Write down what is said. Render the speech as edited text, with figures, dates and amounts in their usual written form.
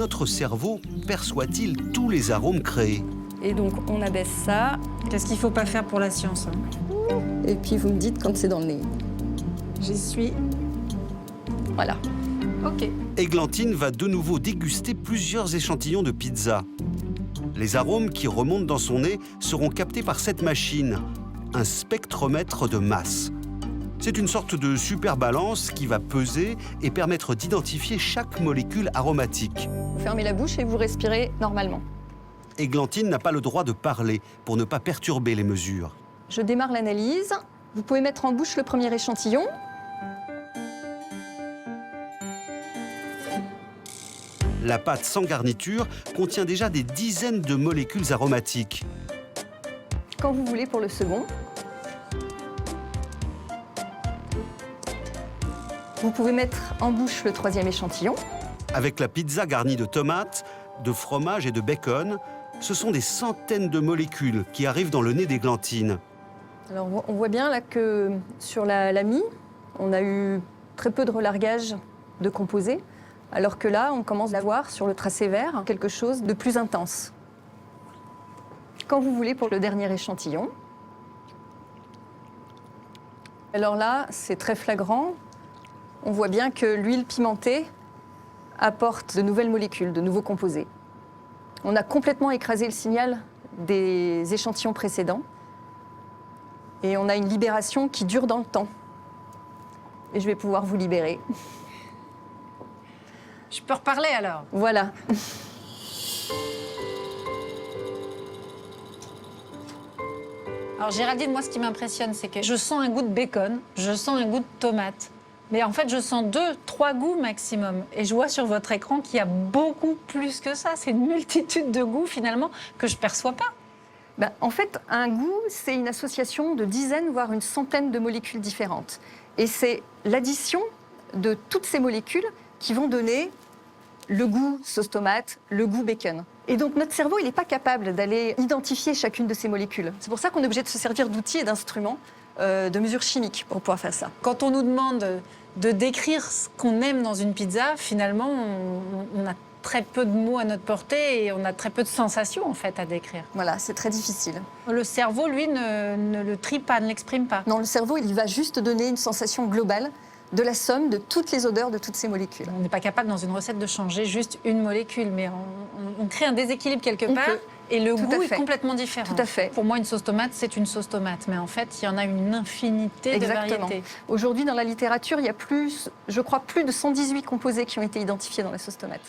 notre cerveau perçoit-il tous les arômes créés? Et donc, on abaisse ça. Qu'est-ce qu'il ne faut pas faire pour la science, hein? Et puis, vous me dites quand c'est dans le nez. J'y suis. Voilà. OK. Églantine va de nouveau déguster plusieurs échantillons de pizza. Les arômes qui remontent dans son nez seront captés par cette machine, un spectromètre de masse. C'est une sorte de super balance qui va peser et permettre d'identifier chaque molécule aromatique. Vous fermez la bouche et vous respirez normalement. Églantine n'a pas le droit de parler pour ne pas perturber les mesures. Je démarre l'analyse. Vous pouvez mettre en bouche le premier échantillon. La pâte sans garniture contient déjà des dizaines de molécules aromatiques. Quand vous voulez pour le second. Vous pouvez mettre en bouche le troisième échantillon. Avec la pizza garnie de tomates, de fromage et de bacon, ce sont des centaines de molécules qui arrivent dans le nez d'Églantine. Alors, on voit bien là que sur la mie, on a eu très peu de relargage de composés, alors que là, on commence à voir sur le tracé vert quelque chose de plus intense. Quand vous voulez pour le dernier échantillon. Alors là, c'est très flagrant. On voit bien que l'huile pimentée apporte de nouvelles molécules, de nouveaux composés. On a complètement écrasé le signal des échantillons précédents. Et on a une libération qui dure dans le temps. Et je vais pouvoir vous libérer. Je peux reparler alors? Voilà. Alors Géraldine, moi ce qui m'impressionne, c'est que je sens un goût de bacon, je sens un goût de tomate. Mais en fait, je sens 2-3 goûts maximum. Et je vois sur votre écran qu'il y a beaucoup plus que ça. C'est une multitude de goûts finalement que je ne perçois pas. Ben, en fait, un goût, c'est une association de dizaines, voire une centaine de molécules différentes. Et c'est l'addition de toutes ces molécules qui vont donner le goût sauce tomate, le goût bacon. Et donc notre cerveau, il n'est pas capable d'aller identifier chacune de ces molécules. C'est pour ça qu'on est obligé de se servir d'outils et d'instruments de mesures chimiques pour pouvoir faire ça. Quand on nous demande de décrire ce qu'on aime dans une pizza, finalement, on a très peu de mots à notre portée et on a très peu de sensations en fait à décrire. Voilà, c'est très difficile. Le cerveau, lui, ne le trie pas, ne l'exprime pas. Non, le cerveau, il va juste donner une sensation globale de la somme de toutes les odeurs de toutes ces molécules. On n'est pas capable dans une recette de changer juste une molécule, mais on crée un déséquilibre quelque part et le goût est complètement différent. Tout à fait. Pour moi, une sauce tomate, c'est une sauce tomate, mais en fait, il y en a une infinité de variétés. Aujourd'hui, dans la littérature, il y a plus, je crois, plus de 118 composés qui ont été identifiés dans la sauce tomate.